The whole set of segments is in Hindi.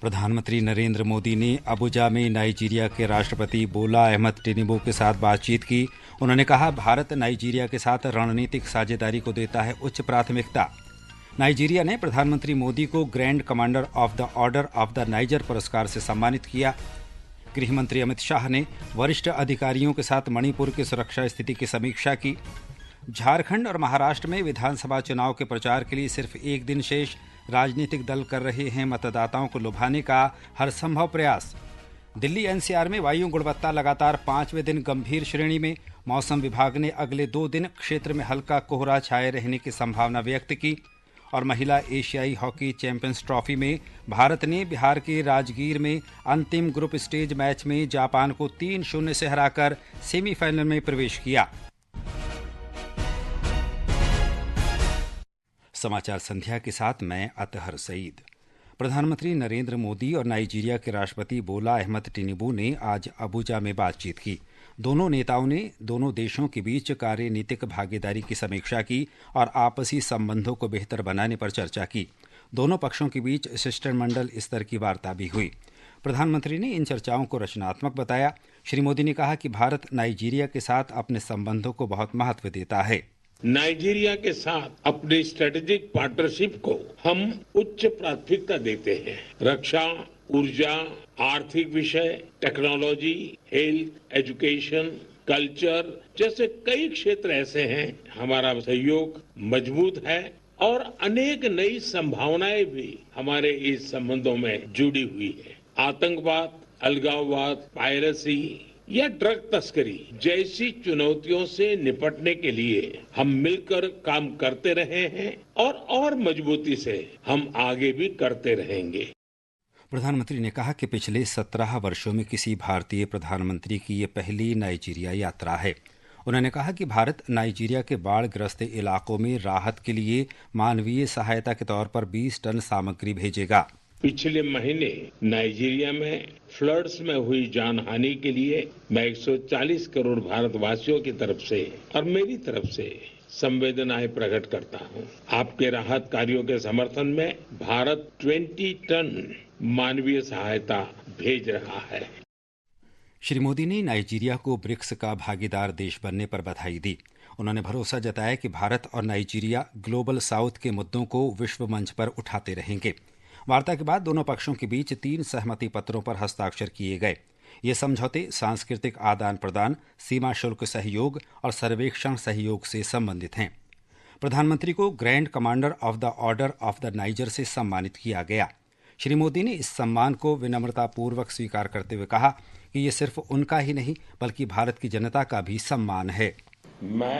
प्रधानमंत्री नरेंद्र मोदी ने अबुजा में नाइजीरिया के राष्ट्रपति बोला अहमद टिनुबू के साथ बातचीत की। उन्होंने कहा, भारत नाइजीरिया के साथ रणनीतिक साझेदारी को देता है उच्च प्राथमिकता। नाइजीरिया ने प्रधानमंत्री मोदी को grand commander of the order of the niger पुरस्कार से सम्मानित किया। गृह मंत्री अमित शाह ने वरिष्ठ अधिकारियों के साथ मणिपुर की सुरक्षा स्थिति की समीक्षा की। झारखंड और महाराष्ट्र में विधानसभा चुनाव के प्रचार के लिए सिर्फ एक दिन शेष। राजनीतिक दल कर रहे हैं मतदाताओं को लुभाने का हर संभव प्रयास। दिल्ली एनसीआर में वायु गुणवत्ता लगातार 5वें दिन गंभीर श्रेणी में। मौसम विभाग ने अगले 2 दिन क्षेत्र में हल्का कोहरा छाए रहने की संभावना व्यक्त की। और महिला एशियाई हॉकी चैंपियंस ट्रॉफी में भारत ने बिहार के राजगीर में अंतिम ग्रुप स्टेज मैच में जापान को 3-0 से हराकर सेमीफाइनल में प्रवेश किया। समाचार संध्या के साथ मैं अतहर सईद। प्रधानमंत्री नरेंद्र मोदी और नाइजीरिया के राष्ट्रपति बोला अहमद टिनुबू ने आज अबुजा में बातचीत की। दोनों नेताओं ने दोनों देशों के बीच कार्यनीतिक भागीदारी की समीक्षा की और आपसी संबंधों को बेहतर बनाने पर चर्चा की। दोनों पक्षों के बीच शिष्टमंडल स्तर की वार्ता भी हुई। प्रधानमंत्री ने इन चर्चाओं को रचनात्मक बताया। श्री मोदी ने कहा कि भारत नाइजीरिया के साथ अपने संबंधों को बहुत महत्व देता है। नाइजीरिया के साथ अपनी स्ट्रेटेजिक पार्टनरशिप को हम उच्च प्राथमिकता देते हैं। रक्षा, ऊर्जा, आर्थिक विषय, टेक्नोलॉजी, हेल्थ, एजुकेशन, कल्चर जैसे कई क्षेत्र ऐसे हैं। हमारा सहयोग मजबूत है और अनेक नई संभावनाएं भी हमारे इस संबंधों में जुड़ी हुई है। आतंकवाद, अलगाववाद, पायरेसी या ड्रग तस्करी जैसी चुनौतियों से निपटने के लिए हम मिलकर काम करते रहे हैं और मजबूती से हम आगे भी करते रहेंगे। प्रधानमंत्री ने कहा कि पिछले 17 वर्षों में किसी भारतीय प्रधानमंत्री की ये पहली नाइजीरिया यात्रा है। उन्होंने कहा कि भारत नाइजीरिया के बाढ़ग्रस्त इलाकों में राहत के लिए मानवीय सहायता के तौर पर 20 टन सामग्री भेजेगा। पिछले महीने नाइजीरिया में फ्लड्स में हुई जानहानि के लिए मैं 140 करोड़ भारतवासियों की तरफ से और मेरी तरफ से संवेदनाएं प्रकट करता हूं। आपके राहत कार्यों के समर्थन में भारत 20 टन मानवीय सहायता भेज रहा है। श्री मोदी ने नाइजीरिया को ब्रिक्स का भागीदार देश बनने पर बधाई दी। उन्होंने भरोसा जताया कि भारत और नाइजीरिया ग्लोबल साउथ के मुद्दों को विश्व मंच पर उठाते रहेंगे। वार्ता के बाद दोनों पक्षों के बीच 3 सहमति पत्रों पर हस्ताक्षर किए गए। ये समझौते सांस्कृतिक आदान प्रदान, सीमा शुल्क सहयोग और सर्वेक्षण सहयोग से संबंधित हैं। प्रधानमंत्री को grand commander of the order of the niger से सम्मानित किया गया। श्री मोदी ने इस सम्मान को विनम्रतापूर्वक स्वीकार करते हुए कहा कि ये सिर्फ उनका ही नहीं बल्कि भारत की जनता का भी सम्मान है। मैं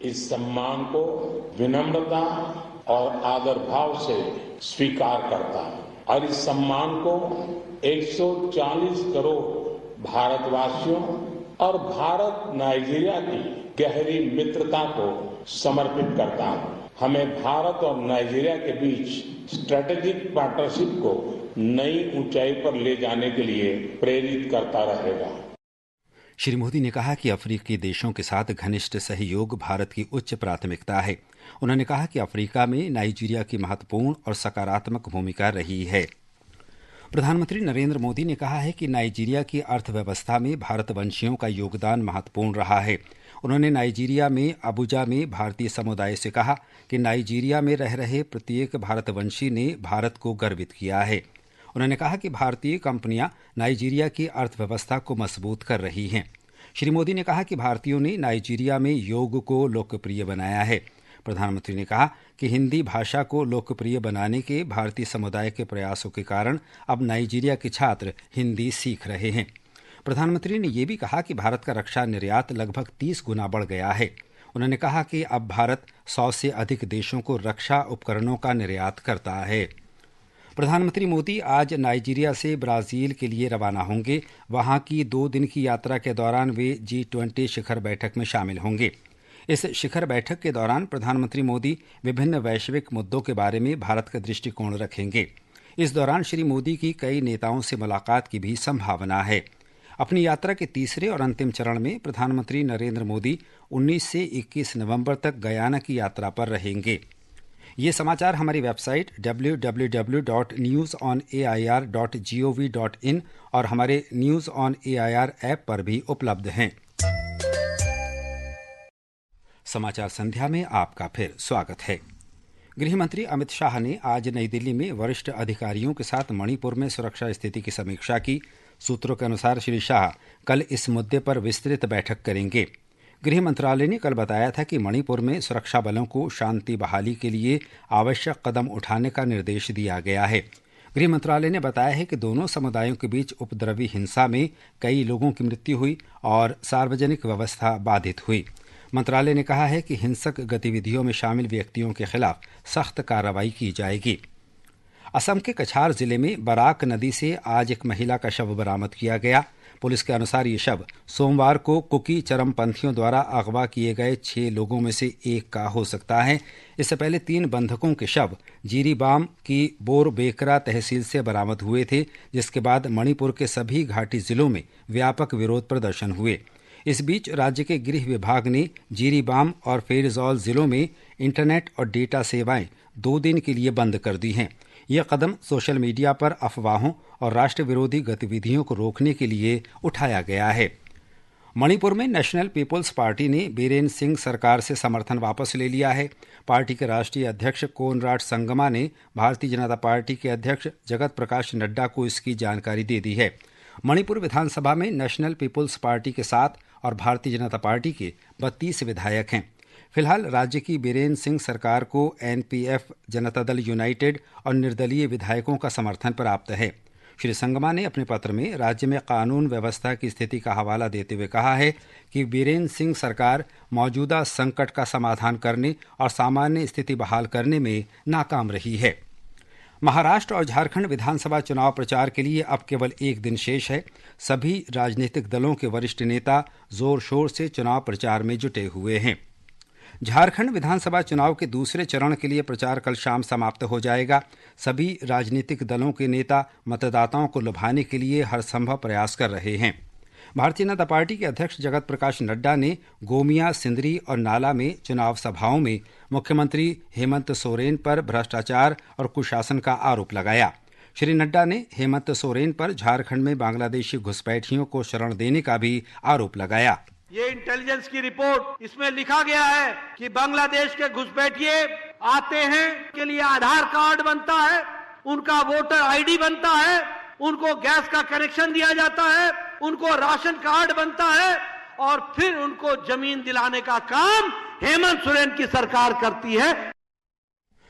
इस सम्मान को विनम्रता और आदर भाव से स्वीकार करता हूं और इस सम्मान को 140 करोड़ भारतवासियों और भारत नाइजीरिया की गहरी मित्रता को समर्पित करता हूं। हमें भारत और नाइजीरिया के बीच स्ट्रेटेजिक पार्टनरशिप को नई ऊंचाई पर ले जाने के लिए प्रेरित करता रहेगा। श्री मोदी ने कहा कि अफ्रीकी देशों के साथ घनिष्ठ सहयोग भारत की उच्च प्राथमिकता है। उन्होंने कहा कि अफ्रीका में नाइजीरिया की महत्वपूर्ण और सकारात्मक भूमिका रही है। प्रधानमंत्री नरेंद्र मोदी ने कहा है कि नाइजीरिया की अर्थव्यवस्था में भारतवंशियों का योगदान महत्वपूर्ण रहा है। उन्होंने नाइजीरिया में अबुजा में भारतीय समुदाय से कहा कि नाइजीरिया में रह रहे प्रत्येक भारतवंशी ने भारत को गर्वित किया है। उन्होंने कहा कि भारतीय कंपनियां नाइजीरिया की अर्थव्यवस्था को मजबूत कर रही हैं। श्री मोदी ने कहा कि भारतीयों ने नाइजीरिया में योग को लोकप्रिय बनाया है। प्रधानमंत्री ने कहा कि हिंदी भाषा को लोकप्रिय बनाने के भारतीय समुदाय के प्रयासों के कारण अब नाइजीरिया के छात्र हिंदी सीख रहे हैं। प्रधानमंत्री ने यह भी कहा कि भारत का रक्षा निर्यात लगभग 30 गुना बढ़ गया है। उन्होंने कहा कि अब भारत 100 से अधिक देशों को रक्षा उपकरणों का निर्यात करता है। प्रधानमंत्री मोदी आज नाइजीरिया से ब्राजील के लिए रवाना होंगे। वहां की 2 दिन की यात्रा के दौरान वे G20 शिखर बैठक में शामिल होंगे। इस शिखर बैठक के दौरान प्रधानमंत्री मोदी विभिन्न वैश्विक मुद्दों के बारे में भारत का दृष्टिकोण रखेंगे। इस दौरान श्री मोदी की कई नेताओं से मुलाकात की भी संभावना है। अपनी यात्रा के तीसरे और अंतिम चरण में प्रधानमंत्री नरेंद्र मोदी 19 से 21 नवंबर तक गयाना की यात्रा पर रहेंगे। ये समाचार हमारी वेबसाइट www.newsonair.gov.in और हमारे न्यूज ऑन एआईआर ऐप पर भी उपलब्ध हैं। समाचार संध्या में आपका फिर स्वागत है। गृह मंत्री अमित शाह ने आज नई दिल्ली में वरिष्ठ अधिकारियों के साथ मणिपुर में सुरक्षा स्थिति की समीक्षा की। सूत्रों के अनुसार श्री शाह कल इस मुद्दे पर विस्तृत बैठक करेंगे। गृह मंत्रालय ने कल बताया था कि मणिपुर में सुरक्षा बलों को शांति बहाली के लिए आवश्यक कदम उठाने का निर्देश दिया गया है। गृह मंत्रालय ने बताया है कि दोनों समुदायों के बीच उपद्रवी हिंसा में कई लोगों की मृत्यु हुई और सार्वजनिक व्यवस्था बाधित हुई। मंत्रालय ने कहा है कि हिंसक गतिविधियों में शामिल व्यक्तियों के खिलाफ सख्त कार्रवाई की जाएगी। असम के कछार जिले में बराक नदी से आज एक महिला का शव बरामद किया गया। पुलिस के अनुसार ये शव सोमवार को कुकी चरमपंथियों द्वारा अगवा किए गए 6 लोगों में से एक का हो सकता है। इससे पहले 3 बंधकों के शव जीरीबाम की बोरबेकरा तहसील से बरामद हुए थे, जिसके बाद मणिपुर के सभी घाटी जिलों में व्यापक विरोध प्रदर्शन हुए। इस बीच राज्य के गृह विभाग ने जीरीबाम और फेरजौल जिलों में इंटरनेट और डेटा सेवाएं 2 दिन के लिए बंद कर दी हैं। यह कदम सोशल मीडिया पर अफवाहों और राष्ट्र विरोधी गतिविधियों को रोकने के लिए उठाया गया है। मणिपुर में नेशनल पीपुल्स पार्टी ने बीरेन सिंह सरकार से समर्थन वापस ले लिया है। पार्टी के राष्ट्रीय अध्यक्ष कोनराड संगमा ने भारतीय जनता पार्टी के अध्यक्ष जगत प्रकाश नड्डा को इसकी जानकारी दे दी है। मणिपुर विधानसभा में नेशनल पीपुल्स पार्टी के 7 और भारतीय जनता पार्टी के 32 विधायक हैं। फिलहाल राज्य की बीरेन सिंह सरकार को एनपीएफ, जनता दल यूनाइटेड और निर्दलीय विधायकों का समर्थन प्राप्त है। श्री संगमा ने अपने पत्र में राज्य में कानून व्यवस्था की स्थिति का हवाला देते हुए कहा है कि बीरेन सिंह सरकार मौजूदा संकट का समाधान करने और सामान्य स्थिति बहाल करने में नाकाम रही है। महाराष्ट्र और झारखंड विधानसभा चुनाव प्रचार के लिए अब केवल एक दिन शेष है। सभी राजनीतिक दलों के वरिष्ठ नेता जोर शोर से चुनाव प्रचार में जुटे हुए हैं। झारखंड विधानसभा चुनाव के दूसरे चरण के लिए प्रचार कल शाम समाप्त हो जाएगा। सभी राजनीतिक दलों के नेता मतदाताओं को लुभाने के लिए हर संभव प्रयास कर रहे हैं। भारतीय जनता पार्टी के अध्यक्ष जगत प्रकाश नड्डा ने गोमिया, सिंदरी और नाला में चुनाव सभाओं में मुख्यमंत्री हेमंत सोरेन पर भ्रष्टाचार और कुशासन का आरोप लगाया। श्री नड्डा ने हेमंत सोरेन पर झारखंड में बांग्लादेशी घुसपैठियों को शरण देने का भी आरोप लगाया। ये इंटेलिजेंस की रिपोर्ट, इसमें लिखा गया है कि बांग्लादेश के घुसपैठिए आते हैं, के लिए आधार कार्ड बनता है, उनका वोटर आईडी बनता है, उनको गैस का कनेक्शन दिया जाता है, उनको राशन कार्ड बनता है और फिर उनको जमीन दिलाने का काम हेमंत सोरेन की सरकार करती है।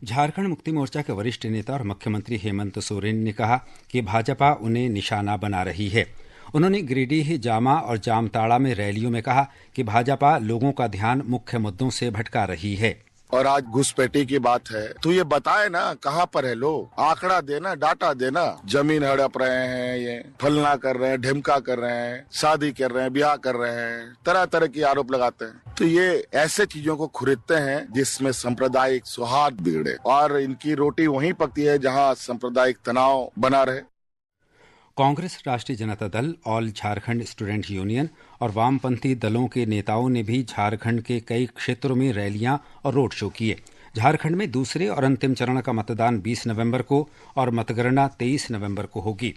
झारखंड मुक्ति मोर्चा के वरिष्ठ नेता और मुख्यमंत्री हेमंत सोरेन ने कहा कि भाजपा उन्हें निशाना बना रही है। उन्होंने गिरिडीह, जामा और जामताड़ा में रैलियों में कहा कि भाजपा लोगों का ध्यान मुख्य मुद्दों से भटका रही है। और आज घुसपैठी की बात है तो ये बताए ना कहाँ पर है लोग, आंकड़ा देना, डाटा देना। जमीन हड़प रहे हैं, ये फलना कर रहे हैं, ढिमका कर रहे हैं, शादी कर रहे हैं, ब्याह कर रहे हैं, तरह तरह की आरोप लगाते हैं। तो ये ऐसे चीजों को खरीदते हैं जिसमें सांप्रदायिक सौहार्द बिगड़े और इनकी रोटी वहीं पकती है जहाँ सांप्रदायिक तनाव बना रहे। कांग्रेस, राष्ट्रीय Janata Dal, all Jharkhand student union और वामपंथी दलों के नेताओं ने भी झारखंड के कई क्षेत्रों में रैलियां और रोड शो किए। झारखंड में दूसरे और अंतिम चरण का मतदान 20 नवंबर को और मतगणना 23 नवंबर को होगी।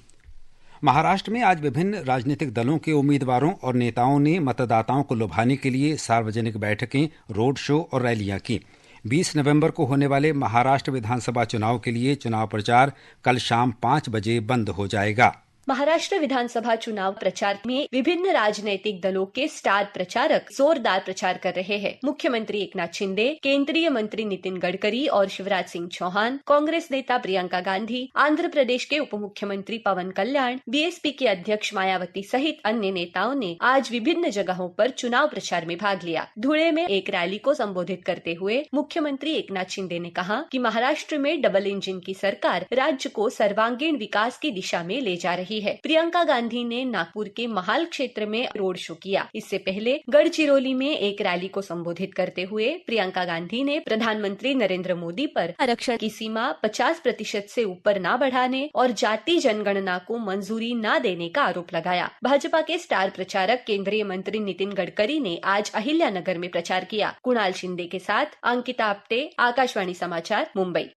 महाराष्ट्र में आज विभिन्न राजनीतिक दलों के उम्मीदवारों और नेताओं ने मतदाताओं को लुभाने के लिए सार्वजनिक बैठकें, रोड शो और रैलियां की। 20 नवंबर को होने वाले महाराष्ट्र विधानसभा चुनाव के लिए चुनाव प्रचार कल शाम 5 बजे बंद हो जाएगा। महाराष्ट्र विधानसभा चुनाव प्रचार में विभिन्न राजनीतिक दलों के स्टार प्रचारक जोरदार प्रचार कर रहे हैं। मुख्यमंत्री एकनाथ शिंदे, केंद्रीय मंत्री नितिन गडकरी और शिवराज सिंह चौहान, कांग्रेस नेता प्रियंका गांधी, आंध्र प्रदेश के उप मुख्यमंत्री पवन कल्याण, बीएसपी के अध्यक्ष मायावती सहित अन्य नेताओं ने आज विभिन्न जगहों पर चुनाव प्रचार में भाग लिया। धुले में एक रैली को संबोधित करते हुए मुख्यमंत्री एकनाथ शिंदे ने कहा कि महाराष्ट्र में डबल इंजन की सरकार राज्य को सर्वांगीण विकास की दिशा में ले जा रही रही है। प्रियंका गांधी ने नागपुर के महाल क्षेत्र में रोड शो किया। इससे पहले गढ़चिरौली में एक रैली को संबोधित करते हुए प्रियंका गांधी ने प्रधानमंत्री नरेंद्र मोदी पर आरक्षण की सीमा 50% से ऊपर न बढ़ाने और जाति जनगणना को मंजूरी न देने का आरोप लगाया। भाजपा के स्टार प्रचारक केंद्रीय मंत्री नितिन गडकरी ने आज अहिल्यानगर में प्रचार किया। कुणाल शिंदे के साथ अंकिता आप्टे, आकाशवाणी समाचार, मुंबई।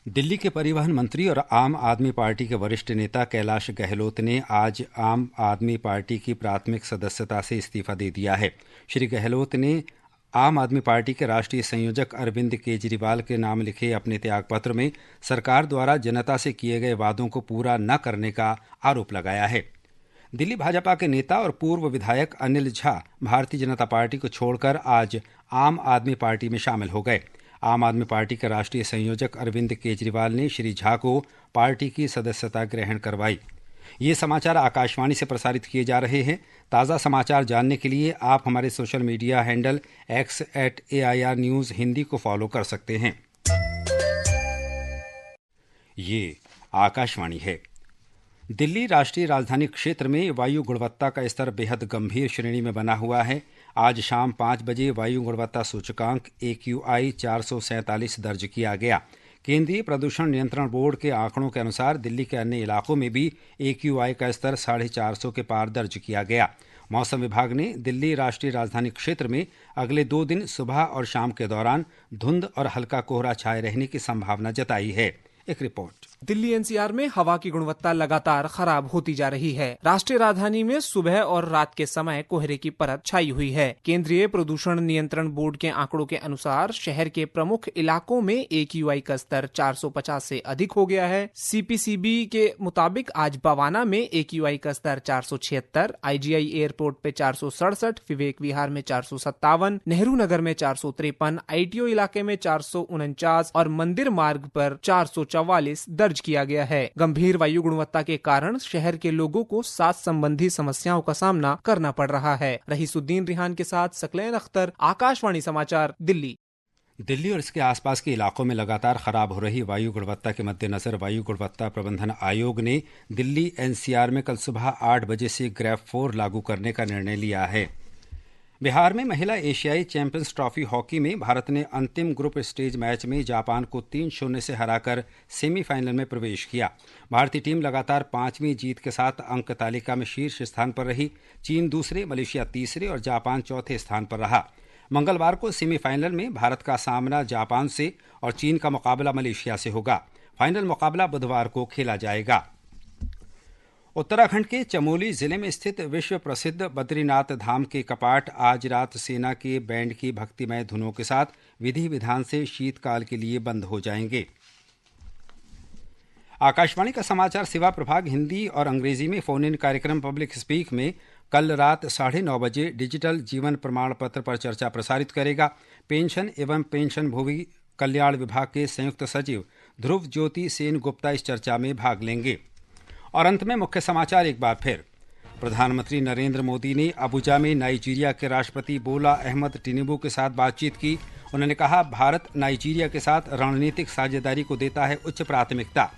दिल्ली के परिवहन मंत्री और आम आदमी पार्टी के वरिष्ठ नेता कैलाश गहलोत ने आज आम आदमी पार्टी की प्राथमिक सदस्यता से इस्तीफा दे दिया है। श्री गहलोत ने आम आदमी पार्टी के राष्ट्रीय संयोजक अरविंद केजरीवाल के नाम लिखे अपने त्यागपत्र में सरकार द्वारा जनता से किए गए वादों को पूरा न करने का आरोप लगाया है। दिल्ली भाजपा के नेता और पूर्व विधायक अनिल झा भारतीय जनता पार्टी को छोड़कर आज आम आदमी पार्टी में शामिल हो गए। आम आदमी पार्टी के राष्ट्रीय संयोजक अरविंद केजरीवाल ने श्री झा को पार्टी की सदस्यता ग्रहण करवाई। ये समाचार आकाशवाणी से प्रसारित किए जा रहे हैं। ताज़ा समाचार जानने के लिए आप हमारे social media handle x@AIR News Hindi को फॉलो कर सकते हैं। ये आकाशवाणी है। दिल्ली राष्ट्रीय राजधानी क्षेत्र में वायु गुणवत्ता का स्तर बेहद गंभीर श्रेणी में बना हुआ है। आज शाम 5 बजे वायु गुणवत्ता सूचकांक AQI 447 दर्ज किया गया। केंद्रीय प्रदूषण नियंत्रण बोर्ड के आंकड़ों के अनुसार दिल्ली के अन्य इलाकों में भी AQI का स्तर 450 के पार दर्ज किया गया। मौसम विभाग ने दिल्ली राष्ट्रीय राजधानी क्षेत्र में अगले 2 दिन सुबह और शाम के दौरान धुंध और हल्का कोहरा छाए रहने की संभावना जताई है। एक रिपोर्ट। दिल्ली NCR में हवा की गुणवत्ता लगातार खराब होती जा रही है। राष्ट्रीय राजधानी में सुबह और रात के समय कोहरे की परत छाई हुई है। केंद्रीय प्रदूषण नियंत्रण बोर्ड के आंकड़ों के अनुसार शहर के प्रमुख इलाकों में AQI का स्तर 450 से अधिक हो गया है। CPCB के मुताबिक आज बवाना में AQI का स्तर 476, IGI एयरपोर्ट पे 467, विवेक विहार में 457, नेहरू नगर में 453, ITO इलाके में 449 और मंदिर मार्ग पर 444 दर्ज किया गया है। गंभीर वायु गुणवत्ता के कारण शहर के लोगों को सांस संबंधी समस्याओं का सामना करना पड़ रहा है। रहीसुद्दीन रिहान के साथ सकलैन अख्तर, आकाशवाणी समाचार, दिल्ली। दिल्ली और इसके आसपास के इलाकों में लगातार खराब हो रही वायु गुणवत्ता के मद्देनजर वायु गुणवत्ता प्रबंधन आयोग ने दिल्ली NCR में कल सुबह 8 बजे से ग्रेफ 4 लागू करने का निर्णय लिया है। बिहार में महिला एशियाई चैंपियंस ट्रॉफी हॉकी में भारत ने अंतिम ग्रुप स्टेज मैच में जापान को 3-0 से हराकर सेमीफाइनल में प्रवेश किया। भारतीय टीम लगातार 5वीं जीत के साथ अंक तालिका में शीर्ष स्थान पर रही। चीन दूसरे, मलेशिया तीसरे और जापान चौथे स्थान पर रहा। मंगलवार को सेमीफाइनल में भारत का सामना जापान से और चीन का मुकाबला मलेशिया से होगा। फाइनल मुकाबला बुधवार को खेला जाएगा। उत्तराखंड के चमोली जिले में स्थित विश्व प्रसिद्ध बद्रीनाथ धाम के कपाट आज रात सेना के बैंड की भक्तिमय धुनों के साथ विधि विधान से शीतकाल के लिए बंद हो जाएंगे। आकाशवाणी का समाचार सेवा प्रभाग हिंदी और अंग्रेजी में फोन इन कार्यक्रम पब्लिक स्पीक में कल रात 9:30 बजे डिजिटल जीवन प्रमाण पत्र पर चर्चा प्रसारित करेगा। पेंशन एवं पेंशनभोगी कल्याण विभाग के संयुक्त सचिव ध्रुव ज्योति सेन गुप्ता इस चर्चा में भाग लेंगे। और अंत में मुख्य समाचार एक बार फिर। प्रधानमंत्री नरेंद्र मोदी ने अबुजा में नाइजीरिया के राष्ट्रपति बोला अहमद टिनुबू के साथ बातचीत की। उन्होंने कहा, भारत नाइजीरिया के साथ रणनीतिक साझेदारी को देता है उच्च प्राथमिकता।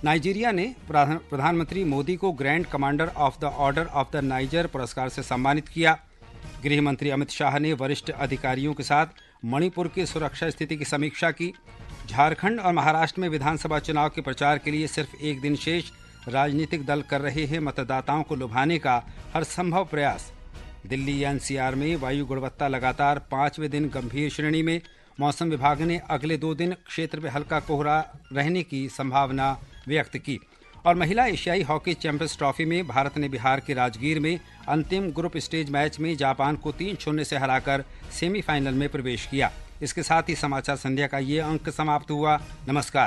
नाइजीरिया ने प्रधानमंत्री मोदी को grand commander of the order of the niger पुरस्कार से सम्मानित किया। गृह मंत्री अमित शाह ने वरिष्ठ अधिकारियों के साथ मणिपुर की सुरक्षा स्थिति की समीक्षा की। झारखंड और महाराष्ट्र में विधानसभा चुनाव के प्रचार के लिए सिर्फ एक दिन शेष। राजनीतिक दल कर रहे हैं मतदाताओं को लुभाने का हर संभव प्रयास। दिल्ली NCR में वायु गुणवत्ता लगातार 5वें दिन गंभीर श्रेणी में। मौसम विभाग ने अगले 2 दिन क्षेत्र में हल्का कोहरा रहने की संभावना व्यक्त की। और महिला एशियाई हॉकी चैंपियंस ट्रॉफी में भारत ने बिहार के राजगीर में अंतिम ग्रुप स्टेज मैच में जापान को 3-0 से हराकर सेमीफाइनल में प्रवेश किया। इसके साथ ही समाचार संध्या का ये अंक समाप्त हुआ। नमस्कार।